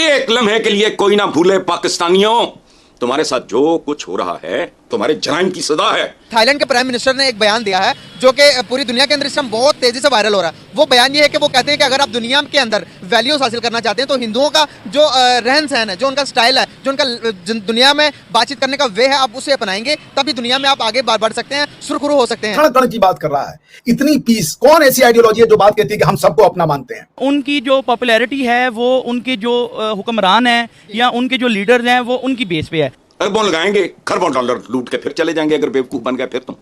एक लम्हे के लिए कोई ना भूले पाकिस्तानियों, तुम्हारे साथ जो कुछ हो रहा है तुम्हारे जराइम की सजा है। थाईलैंड के प्राइम मिनिस्टर ने एक बयान दिया है जो कि पूरी दुनिया के अंदर इस समय बहुत तेजी से वायरल हो रहा है। वो बयान ये है कि वो कहते हैं कि अगर आप दुनिया के अंदर वैल्यूज हासिल करना चाहते हैं तो हिंदुओं का जो रहन सहन है, जो उनका स्टाइल है, जो उनका दुनिया में बातचीत करने का वे है, आप उसे अपनाएंगे तभी दुनिया में आप आगे बढ़ सकते हैं, सुरखुरु हो सकते हैं। कण कण की बात कर रहा है। इतनी पीस, कौन ऐसी आइडियोलॉजी है जो बात कहती है कि हम सबको अपना मानते हैं? उनकी जो पॉपुलैरिटी है वो उनके जो हुक्मरान हैं या उनके जो लीडर्स हैं वो उनकी बेस पे है। अरबों लगाएंगे, खरबों डॉलर लूट के फिर चले जाएंगे अगर बेवकूफ बन गए फिर तुम।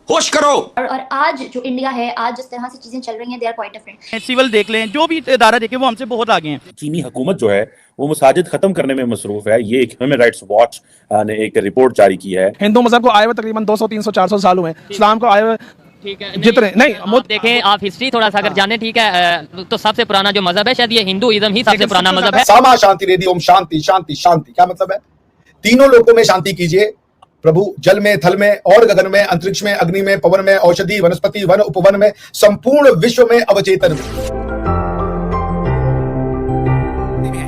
होश करो। और आज जो इंडिया है, आज जिस तरह से चीजें चल रही हैं, they are quite different. Civil देख लें, जो भी इदारा देखें, वो हमसे बहुत आगे हैं। चीनी हुकूमत जो है वो मसाजिद खत्म करने में मसरूफ है। ये एक ह्यूमन राइट्स वॉच ने एक रिपोर्ट जारी की है। हिंदू मजहब को आए हुए तकरीबन 200 300 400 साल हुए, इस्लाम को आए हुए ठीक है, जितने नहीं आप देखें, आप हिस्ट्री थोड़ा सा अगर जाने, ठीक है, तो सबसे पुराना जो मजहब है शायद ये हिंदुइज्म ही सबसे पुराना मजहब है। सामा शांति रेडी ओम शांति शांति शांति, क्या मतलब है? तीनों लोकों में शांति कीजिए प्रभु, जल में, थल में और गगन में, अंतरिक्ष में, अग्नि में, पवन में, औषधि, वनस्पति, वन, उपवन में, संपूर्ण विश्व में, अवचेतन में।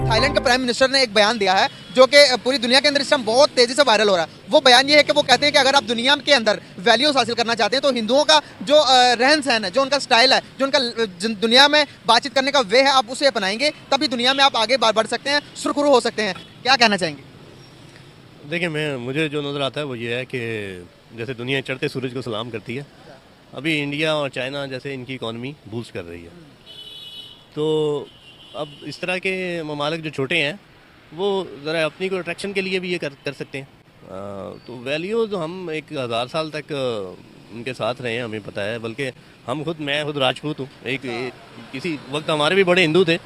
थाईलैंड के प्राइम मिनिस्टर ने एक बयान दिया है जो कि पूरी दुनिया के अंदर इस समय बहुत तेजी से वायरल हो रहा है। वो बयान ये है कि वो कहते हैं कि अगर आप दुनिया के अंदर वैल्यूज हासिल करना चाहते हैं तो हिंदुओं का जो रहन सहन है, जो उनका स्टाइल है, जो उनका दुनिया में बातचीत करने का वे है, आप उसे अपनाएंगे तभी दुनिया में आप आगे बढ़ सकते हैं, सुरखुरु हो सकते हैं। क्या कहना चाहेंगे? देखिए, मुझे जो नज़र आता है वो ये है कि जैसे दुनिया चढ़ते सूरज को सलाम करती है, अभी इंडिया और चाइना जैसे इनकी इकॉनमी बूस्ट कर रही है। तो अब इस तरह के ममालिक जो छोटे हैं वो ज़रा अपनी को अट्रैक्शन के लिए भी ये कर सकते हैं। तो वैल्यूज़ हम 1000 साल तक उनके साथ रहे हैं, हमें पता है। बल्कि मैं खुद राजपूत हूँ, किसी वक्त हमारे भी बड़े हिंदू थे।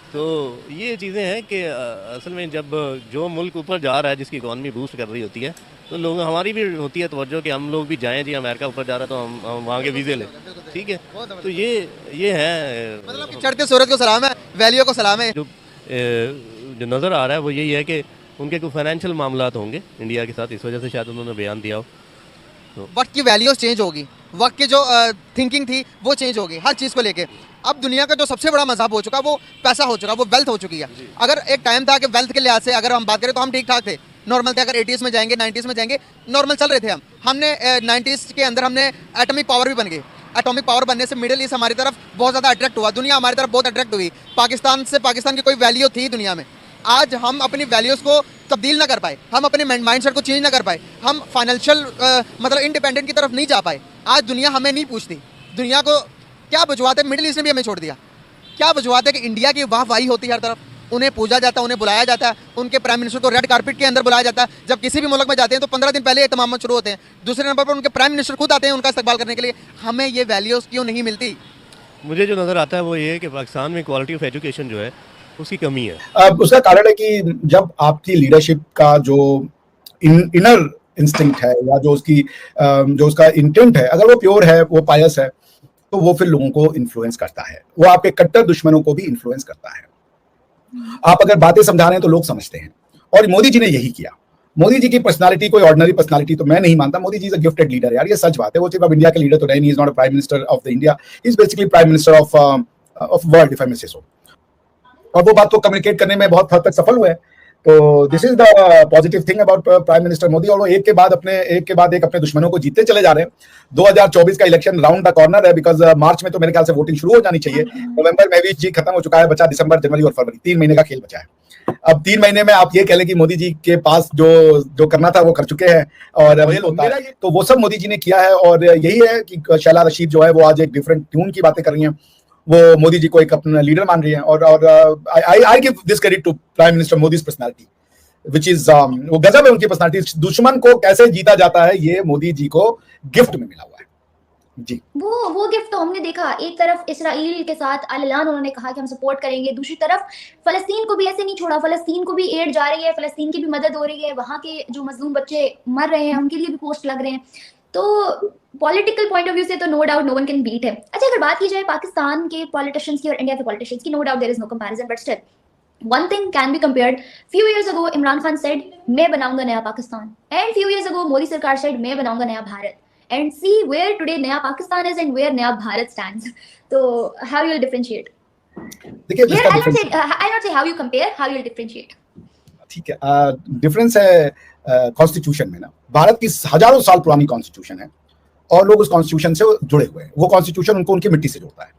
तो ये चीज़ें हैं कि असल में जब जो मुल्क ऊपर जा रहा है, जिसकी इकॉनमी बूस्ट कर रही होती है, तो लोग हमारी भी होती है तवज्जो कि हम लोग भी जाएं। जी, अमेरिका ऊपर जा रहा है तो हम वहाँ के वीज़े लें, ठीक है। तो ये है, मतलब कि चढ़ते सूरज को सलाम है, वैल्यू को सलाम है। जो नज़र आ रहा है वो यही है कि उनके कोई फाइनेंशियल मामलात होंगे इंडिया के साथ, इस वजह से शायद उन्होंने बयान दिया हो। तो वक्त की वैल्यूज चेंज होगी, वक्त की जो थिंकिंग थी वो चेंज होगी हर चीज़ को लेके। अब दुनिया का जो सबसे बड़ा मजहब हो चुका वो पैसा हो चुका, वो वेल्थ हो चुकी है। अगर एक टाइम था कि वेल्थ के लिहाज से अगर हम बात करें तो हम ठीक ठाक थे, नॉर्मल थे। अगर 80s में जाएंगे, 90s में जाएंगे, नॉर्मल चल रहे थे हमने 90s के अंदर हमने एटॉमिक पावर भी बन गए। एटॉमिक पावर बनने से मिडिल ईस्ट हमारी तरफ बहुत ज़्यादा अट्रैक्ट हुआ, दुनिया हमारी तरफ बहुत अट्रैक्ट हुई। पाकिस्तान की कोई वैल्यू थी दुनिया में, आज हम अपनी वैल्यूज़ को तब्दील ना कर पाए, हम अपने माइंडसेट को चेंज ना कर पाए, हम फाइनेंशियल मतलब इंडिपेंडेंट की तरफ नहीं जा पाए। आज दुनिया हमें नहीं पूछती। दुनिया को क्या वजूहत है? मिडिल ईस्ट ने भी हमें छोड़ दिया। क्या वजूहत है कि इंडिया की वाहवाही होती है हर तरफ, उन्हें पूजा जाता है, उन्हें बुलाया जाता है, उनके प्राइम मिनिस्टर को रेड कारपेट के अंदर बुलाया जाता है। जब किसी भी मुल्क में जाते हैं तो 15 दिन पहले एहतमाम शुरू होते हैं। दूसरे नंबर पर उनके प्राइम मिनिस्टर खुद आते हैं उनका इस्तकबाल करने के लिए। हमें ये वैल्यूज़ क्यों नहीं मिलती? मुझे जो नज़र आता है वो ये है कि पाकिस्तान में क्वालिटी ऑफ एजुकेशन जो है उसकी कमी है। अब उसका कारण है कि जब आपकी लीडरशिप का जो इनर इंस्टिंक्ट है या जो उसका इंटेंट है, अगर वो प्योर है, वो पायस है, तो वो फिर लोगों को इन्फ्लुएंस करता है। वो आपके कट्टर दुश्मनों को भी इन्फ्लुएंस करता है। आप अगर बातें समझा रहे हैं तो लोग समझते हैं, और मोदी जी ने यही किया। मोदी जी की पर्सनालिटी कोई ऑर्डिनरी पर्सनालिटी तो मैं नहीं मानता। Modi ji is a gifted leader यार, ये सच बात है। वो सिर्फ अब इंडिया के लीडर तो रहे नहीं, is not a prime minister of the India, is basically prime minister of world, if I may say so. और वो बात को कम्युनिकेट करने में बहुत हद तक सफल हुए। तो this is the positive thing about prime minister Modi. और वो एक के बाद एक अपने दुश्मनों को जीतते चले जा रहे हैं। 2024 का इलेक्शन राउंड द कॉर्नर है, बिकॉज मार्च में तो मेरे ख्याल से वोटिंग शुरू हो जानी चाहिए। नवंबर में भी जी खत्म हो चुका है, बचा दिसंबर, जनवरी और फरवरी, 3 महीने का खेल बचा है। अब 3 महीने में आप ये कह लें कि मोदी जी के पास जो करना था वो कर चुके हैं, और तो वो सब मोदी जी ने किया है। और यही है कि शैला रशीद जो है वो आज एक डिफरेंट ट्यून की बातें कर रही हैं। वो मोदी जी को एक अपना लीडर मान रही हैं। और I give this credit to prime minister Modi's personality, which is वो गजब है उनकी पर्सनालिटी। दुश्मन को कैसे जीता जाता है ये मोदी जी को गिफ्ट में मिला हुआ है जी। वो गिफ्ट तो हमने देखा। एक तरफ इसराइल के साथ ऐलान उन्होंने कहा कि हम सपोर्ट करेंगे, दूसरी तरफ फलस्तीन को भी ऐसे नहीं छोड़ा, फलस्तीन को भी एड जा रही है, फलस्तीन की भी मदद हो रही है, वहां के जो मजलूम बच्चे मर रहे हैं उनके लिए भी पोस्ट लग रहे हैं। तो पॉलिटिकल पॉइंट ऑफ व्यू से तो no doubt no one can beat है। अच्छा, अगर बात की जाए पाकिस्तान के पॉलिटिशियंस की और इंडिया के पॉलिटिशियंस की, no doubt there is no comparison, but still one thing can be compared. Few years ago Imran Khan said मैं बनाऊंगा नया Pakistan, and few years ago Modi सरकार said मैं बनाऊंगा नया Bharat, and see where today नया पाकिस्तान is and where नया Bharat stands. So how you will differentiate? देखिए Here, इसका I'll not difference- say, I'll not say how you compare, how you'll differentiate. ठीक है, डिफरेंस है कॉन्स्टिट्यूशन में ना। भारत की हजारों साल पुरानी कॉन्स्टिट्यूशन है और लोग उस कॉन्स्टिट्यूशन से जुड़े हुए हैं। वो कॉन्स्टिट्यूशन उनको उनकी मिट्टी से जोड़ता है।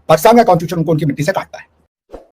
पाकिस्तान का कॉन्स्टिट्यूशन उनको उनकी मिट्टी से काटता है।